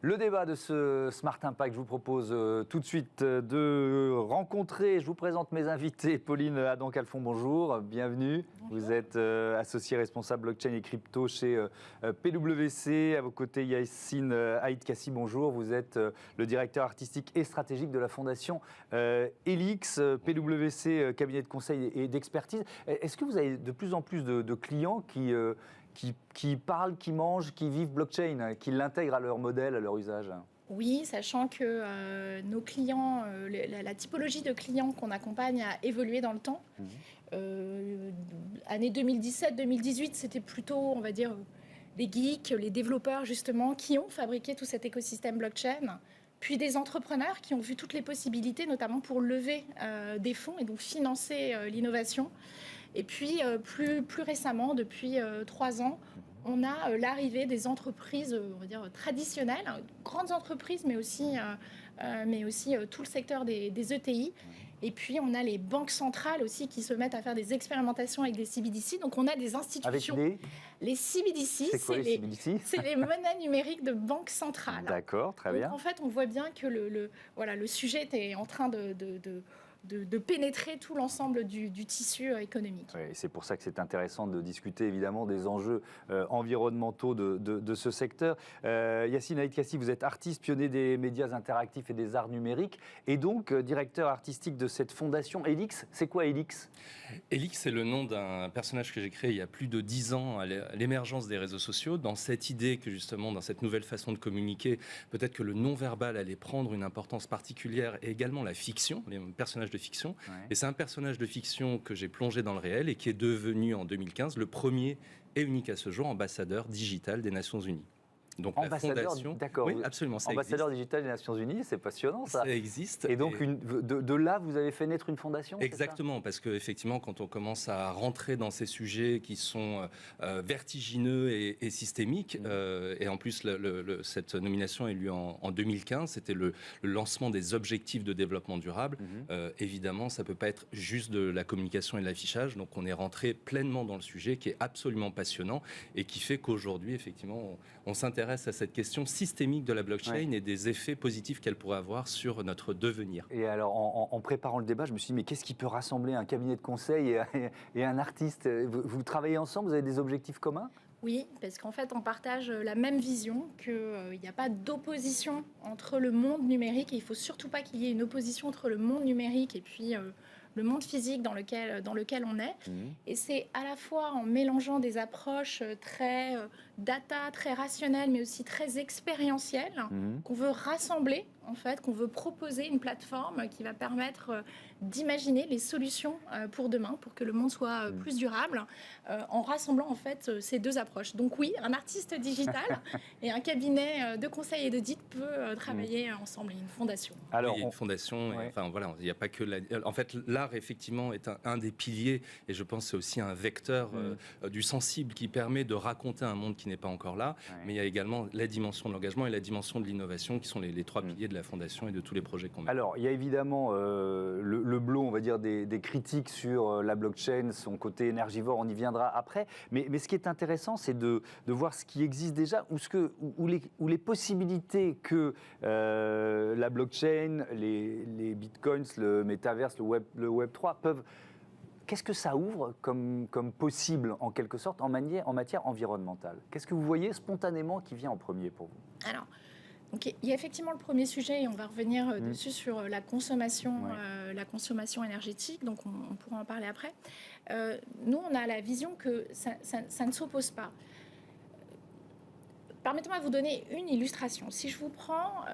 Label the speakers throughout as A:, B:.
A: Le débat de ce Smart Impact, je vous propose tout de suite de rencontrer, je vous présente mes invités. Pauline Adam-Calfon, bonjour, bienvenue.
B: Bonjour.
A: Vous êtes associée responsable blockchain et crypto chez PwC. À vos côtés, Yacine Haït Kassi, bonjour. Vous êtes le directeur artistique et stratégique de la fondation Helix, PwC, cabinet de conseil et d'expertise. Est-ce que vous avez de plus en plus de clients qui parlent, qui mangent, qui vivent blockchain, qui l'intègrent à leur modèle, à leur usage?
B: Oui, sachant que nos clients, la typologie de clients qu'on accompagne a évolué dans le temps. Année 2017-2018, c'était plutôt, on va dire, les geeks, les développeurs justement, qui ont fabriqué tout cet écosystème blockchain. Puis des entrepreneurs qui ont vu toutes les possibilités, notamment pour lever des fonds et donc financer l'innovation. Et puis, plus récemment, depuis 3 ans, on a l'arrivée des entreprises, on va dire, traditionnelles, grandes entreprises, mais aussi tout le secteur des ETI. Et puis, on a les banques centrales aussi qui se mettent à faire des expérimentations avec des CBDC. Donc, on a des institutions.
A: Avec
B: les CBDC,
A: c'est quoi les CBDC?
B: C'est les monnaies numériques de banque centrale.
A: D'accord, très bien.
B: Donc, en fait, on voit bien que le sujet est en train de pénétrer tout l'ensemble du tissu économique.
A: Oui, c'est pour ça que c'est intéressant de discuter évidemment des enjeux environnementaux de ce secteur. Yacine Haït Kassi, vous êtes artiste, pionnier des médias interactifs et des arts numériques, et donc directeur artistique de cette fondation Helix. C'est quoi Helix?
C: Helix, c'est le nom d'un personnage que j'ai créé il y a plus de 10 ans à l'émergence des réseaux sociaux, dans cette idée que justement, dans cette nouvelle façon de communiquer, peut-être que le non-verbal allait prendre une importance particulière, et également la fiction, les personnages de fiction. Ouais. Et c'est un personnage de fiction que j'ai plongé dans le réel et qui est devenu en 2015 le premier et unique à ce jour ambassadeur digital des Nations Unies.
A: Donc ambassadeur, la fondation, d'accord.
C: Oui, absolument, ça
A: ambassadeur
C: existe.
A: Digital des Nations Unies, c'est passionnant ça.
C: Ça existe.
A: Et donc de là, vous avez fait naître une fondation?
C: Exactement, parce qu'effectivement, quand on commence à rentrer dans ces sujets qui sont vertigineux et systémiques, et en plus cette nomination est lue en 2015, c'était le lancement des objectifs de développement durable. Évidemment, ça ne peut pas être juste de la communication et de l'affichage, donc on est rentré pleinement dans le sujet qui est absolument passionnant et qui fait qu'aujourd'hui, effectivement, on s'intéresse à cette question systémique de la blockchain et des effets positifs qu'elle pourrait avoir sur notre devenir.
A: Et alors, en préparant le débat, je me suis dit, mais qu'est-ce qui peut rassembler un cabinet de conseil et un artiste? Vous travaillez ensemble, vous avez des objectifs communs?
B: Oui, parce qu'en fait, on partage la même vision, qu'il n'y a pas d'opposition entre le monde numérique, et il ne faut surtout pas qu'il y ait une opposition entre le monde numérique et puis le monde physique dans lequel on est. Et c'est à la fois en mélangeant des approches très data, très rationnelles, mais aussi très expérientielles, qu'on veut rassembler, en fait, qu'on veut proposer une plateforme qui va permettre d'imaginer les solutions pour demain, pour que le monde soit plus durable, en rassemblant en fait ces deux approches. Donc oui, un artiste digital et un cabinet de conseil et d'audit peut travailler ensemble, une fondation.
C: Alors, il y a une fondation, enfin voilà, il n'y a pas que en fait, l'art effectivement est un des piliers, et je pense que c'est aussi un vecteur du sensible qui permet de raconter un monde qui n'est pas encore là, mais il y a également la dimension de l'engagement et la dimension de l'innovation qui sont les trois piliers de la fondation et de tous les projets qu'on met.
A: Alors, il y a évidemment le blot, on va dire, des critiques sur la blockchain, son côté énergivore, on y viendra après. Mais ce qui est intéressant, c'est de voir ce qui existe déjà, ou les possibilités que la blockchain, les bitcoins, le métaverse, le Web 3 peuvent... Qu'est-ce que ça ouvre comme possible, en quelque sorte, en matière environnementale? Qu'est-ce que vous voyez spontanément qui vient en premier pour vous?
B: Alors, donc, il y a effectivement le premier sujet, et on va revenir dessus sur la consommation énergétique, donc on pourra en parler après. Nous, on a la vision que ça ne s'oppose pas. Permettez-moi de vous donner une illustration. Si je vous prends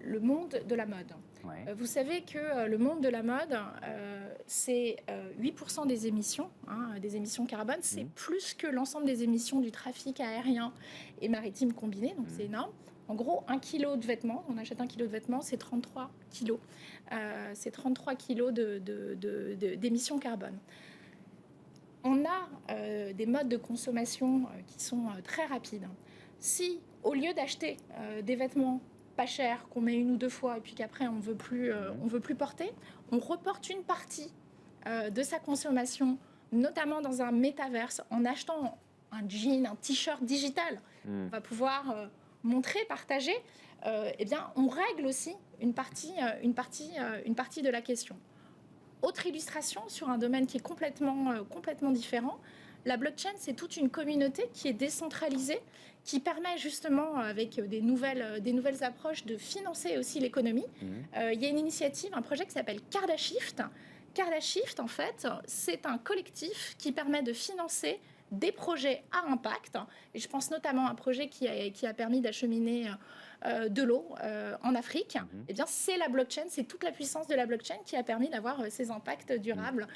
B: le monde de la mode, vous savez que le monde de la mode, c'est 8% des émissions carbone, c'est plus que l'ensemble des émissions du trafic aérien et maritime combiné, donc c'est énorme. En gros, 1 kilo de vêtements, on achète 1 kilo de vêtements, c'est 33 kilos. C'est 33 kilos d'émissions carbone. On a des modes de consommation qui sont très rapides. Si, au lieu d'acheter des vêtements pas chers, qu'on met 1 ou 2 fois et puis qu'après on veut plus porter, on reporte une partie de sa consommation, notamment dans un métaverse, en achetant un jean, un t-shirt digital. On va pouvoir montrer, partager, eh bien, on règle aussi une partie de la question. Autre illustration sur un domaine qui est complètement différent. La blockchain, c'est toute une communauté qui est décentralisée, qui permet justement, avec des nouvelles approches, de financer aussi l'économie. Il y a une initiative, un projet qui s'appelle Cardashift. Cardashift, en fait, c'est un collectif qui permet de financer des projets à impact. Et je pense notamment à un projet qui a permis d'acheminer de l'eau en Afrique. Eh bien, c'est la blockchain, c'est toute la puissance de la blockchain qui a permis d'avoir ces impacts durables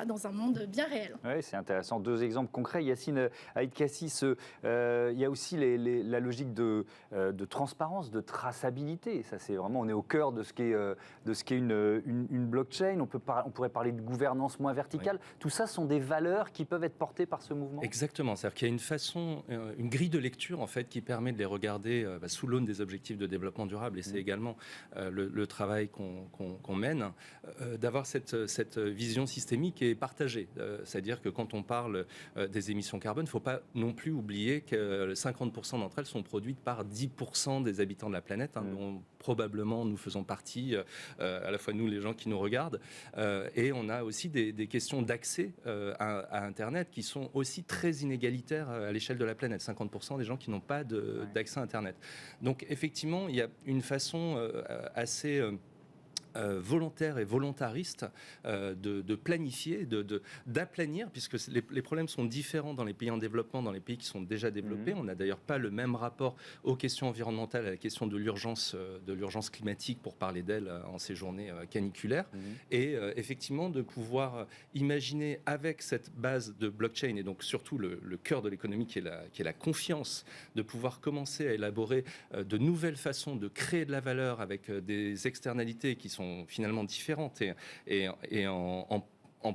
B: dans un monde bien réel.
A: Oui, c'est intéressant. 2 exemples concrets. Yacine Aït-Kassis, il y a aussi la logique de transparence, de traçabilité. Ça, c'est vraiment, on est au cœur de ce qu'est une blockchain. On pourrait parler de gouvernance moins verticale. Oui. Tout ça sont des valeurs qui peuvent être portées par ce mouvement.
C: Exactement. C'est-à-dire qu'il y a une grille de lecture en fait qui permet de les regarder sous l'aune des objectifs de développement durable. Et c'est également le travail qu'on mène, d'avoir cette vision systémique et partagée. C'est-à-dire que quand on parle des émissions carbone, il ne faut pas non plus oublier que 50% d'entre elles sont produites par 10% des habitants de la planète, dont probablement nous faisons partie, à la fois nous, les gens qui nous regardent. Et on a aussi des questions d'accès à Internet qui sont aussi très inégalitaires à l'échelle de la planète. 50% des gens qui n'ont pas d'accès à Internet. Donc effectivement, il y a une façon assez volontaire et volontariste de planifier, d'aplanir, puisque les problèmes sont différents dans les pays en développement, dans les pays qui sont déjà développés. On n'a d'ailleurs pas le même rapport aux questions environnementales, à la question de l'urgence climatique, pour parler d'elle en ces journées caniculaires. Et effectivement, de pouvoir imaginer avec cette base de blockchain, et donc surtout le cœur de l'économie qui est la confiance, de pouvoir commencer à élaborer de nouvelles façons de créer de la valeur avec des externalités qui sont finalement différentes et en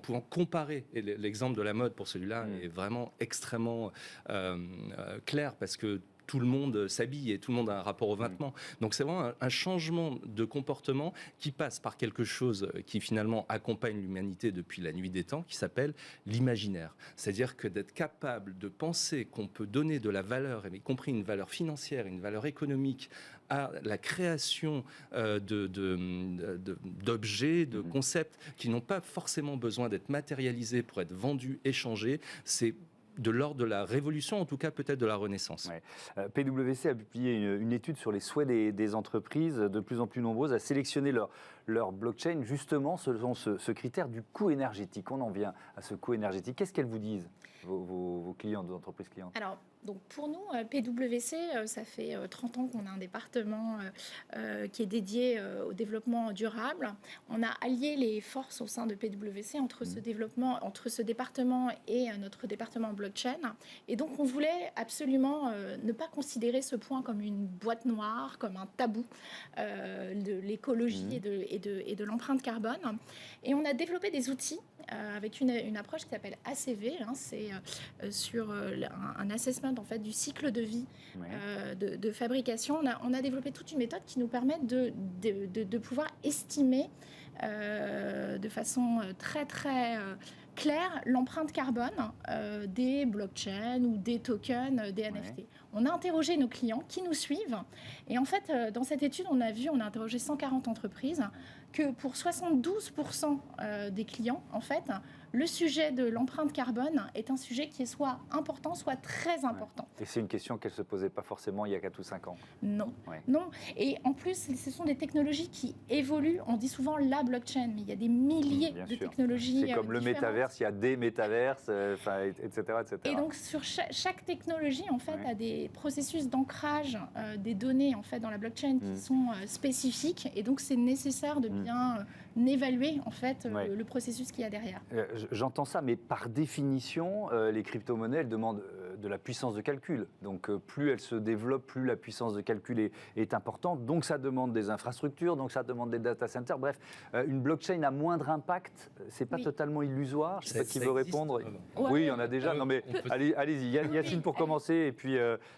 C: pouvant comparer, et l'exemple de la mode pour celui-là est vraiment extrêmement clair, parce que tout le monde s'habille et tout le monde a un rapport au vêtement. Donc c'est vraiment un changement de comportement qui passe par quelque chose qui finalement accompagne l'humanité depuis la nuit des temps, qui s'appelle l'imaginaire. C'est-à-dire que d'être capable de penser qu'on peut donner de la valeur, y compris une valeur financière, une valeur économique, à la création d'objets, de concepts qui n'ont pas forcément besoin d'être matérialisés pour être vendus, échangés, c'est de l'ordre de la révolution, en tout cas peut-être de la Renaissance.
A: Ouais. PwC a publié une étude sur les souhaits des entreprises, de plus en plus nombreuses, à sélectionner leur blockchain, justement selon ce critère du coût énergétique. On en vient à ce coût énergétique. Qu'est-ce qu'elles vous disent, vos clients, vos entreprises clientes?
B: Alors, donc pour nous, PwC, ça fait 30 ans qu'on a un département qui est dédié au développement durable. On a allié les forces au sein de PwC entre ce département et notre département blockchain. Et donc, on voulait absolument ne pas considérer ce point comme une boîte noire, comme un tabou de l'écologie et de l'empreinte carbone. Et on a développé des outils avec une approche qui s'appelle ACV, c'est sur un assessment en fait du cycle de vie de fabrication. On a développé toute une méthode qui nous permet de pouvoir estimer de façon très très claire l'empreinte carbone des blockchains ou des tokens, des NFT. On a interrogé nos clients qui nous suivent et en fait dans cette étude on a interrogé 140 entreprises que pour 72% des clients en fait le sujet de l'empreinte carbone est un sujet qui est soit important, soit très important.
A: Et c'est une question qu'elle ne se posait pas forcément il y a 4 ou 5 ans.
B: Non, non. Et en plus, ce sont des technologies qui évoluent. On dit souvent la blockchain, mais il y a des milliers de technologies.
A: C'est comme le métaverse, il y a des métaverses, etc., etc.
B: Et donc, sur chaque technologie, en fait, a des processus d'ancrage des données, en fait, dans la blockchain qui sont spécifiques. Et donc, c'est nécessaire de bien évaluer, en fait, le processus qu'il y a derrière.
A: J'entends ça, mais par définition, les crypto-monnaies, elles demandent de la puissance de calcul. Donc, plus elles se développent, plus la puissance de calcul est importante. Donc, ça demande des infrastructures, donc ça demande des data centers. Bref, une blockchain a moindre impact. C'est pas totalement illusoire. Je ne sais pas qui veut répondre. Oui, il y en a déjà. Non, mais allez-y. Yacine pour commencer,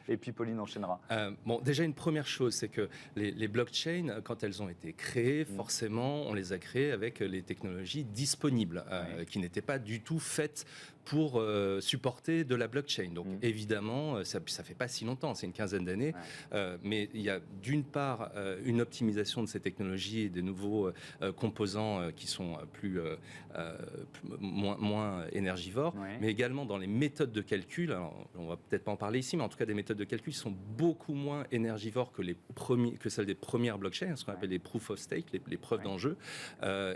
A: et puis Pauline enchaînera.
C: Bon, déjà, une première chose, c'est que les blockchains, quand elles ont été créées, forcément, on les a créées avec les technologies disponibles, qui n'étaient pas du tout faites pour supporter de la blockchain. Donc évidemment, ça fait pas si longtemps, c'est une quinzaine d'années, mais il y a d'une part une optimisation de ces technologies et des nouveaux composants qui sont moins énergivores, mais également dans les méthodes de calcul. Alors, on va peut-être pas en parler ici, mais en tout cas des méthodes de calcul qui sont beaucoup moins énergivores que celles des premières blockchains, ce qu'on appelle les proof of stake, les preuves d'enjeu.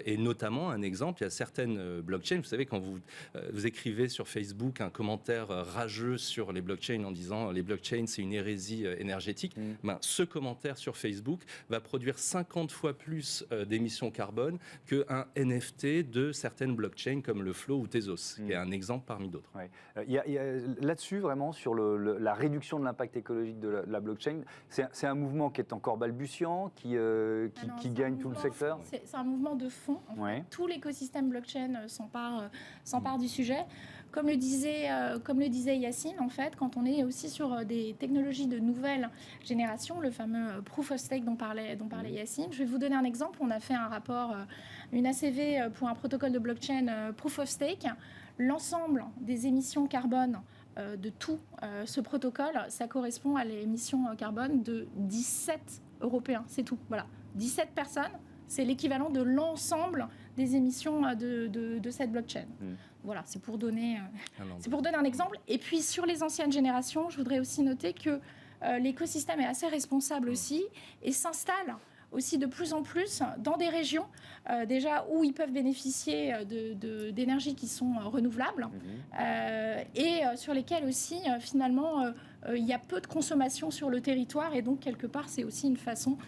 C: Et notamment, un exemple, il y a certaines blockchains, vous savez, quand vous écrivez sur Facebook un commentaire rageux sur les blockchains en disant les blockchains c'est une hérésie énergétique, ce commentaire sur Facebook va produire 50 fois plus d'émissions carbone qu'un NFT de certaines blockchains comme le Flow ou Tezos, qui est un exemple parmi d'autres.
A: Il y a là-dessus, vraiment, sur la réduction de l'impact écologique de la blockchain, c'est un mouvement qui est encore balbutiant, qui gagne tout le secteur.
B: C'est un mouvement de fond. En fait. Tout l'écosystème blockchain s'empare du sujet. Comme le disait Yacine, en fait, quand on est aussi sur des technologies de nouvelle génération, le fameux proof of stake dont parlait Yacine, je vais vous donner un exemple. On a fait un rapport, une ACV pour un protocole de blockchain proof of stake. L'ensemble des émissions carbone de tout ce protocole, ça correspond à l'émission carbone de 17 Européens. C'est tout. Voilà. 17 personnes, c'est l'équivalent de l'ensemble des émissions de cette blockchain. Voilà, c'est pour donner un exemple. Et puis, sur les anciennes générations, je voudrais aussi noter que l'écosystème est assez responsable aussi et s'installe aussi de plus en plus dans des régions déjà où ils peuvent bénéficier d'énergies qui sont renouvelables et sur lesquelles aussi finalement il y a peu de consommation sur le territoire et donc quelque part c'est aussi une façon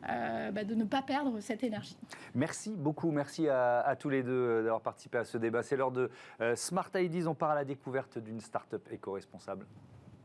B: de ne pas perdre cette énergie.
A: Merci beaucoup, merci à tous les deux d'avoir participé à ce débat. C'est l'heure de Smart Ideas, on part à la découverte d'une start-up éco-responsable.